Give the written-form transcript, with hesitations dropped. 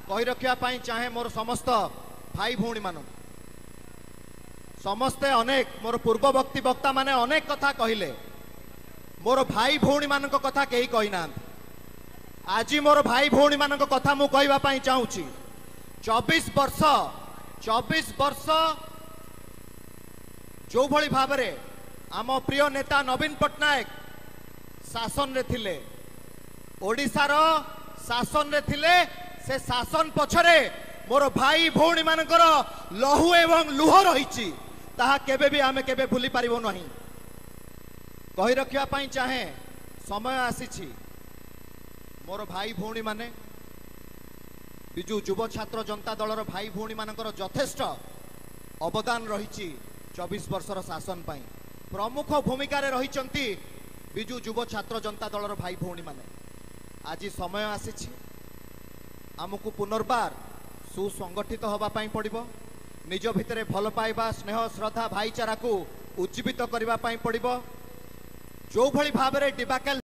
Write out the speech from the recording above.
कही रखा चाहे मोर समस्त भाई भौणी मान समस्ते अनेक मोर पूर्ववर्ती वक्ता माने अनेक कथा कहले मोर भाई भौणी मान कथा कहीं कही ना आज मोर भाई भौणी मान कथा मु कहवाई चाहूँगी 24 वर्ष जो भली भाव में आम प्रिय नेता नवीन पट्टनायक शासन रे थिले ओडिशार शासन रे थिले से शासन पछरे मोर भाई भौणी मानकर लहू एवं लुह रही ताहा केबे भी आमे केबे भूली पारिबो नहीं कही रखा चाहे समय आसी मोर भाई भौणी माने बिजु युव छात्र जनता दलर भाई भौणी मानकर यथेष्ट अवदान रही 24 वर्षर शासन पाई प्रमुख भूमिका रे रही बिजु युव छात्र जनता दलर भाई भौणी माने आज समय आसी आमको पुनर्बार सुसंगठित होगापाई पड़िबो निज भितरे भल पाइबा स्नेह श्रद्धा भाईचारा को उज्जीवित करने पड़िबो जो भली भाव में डिबाकेल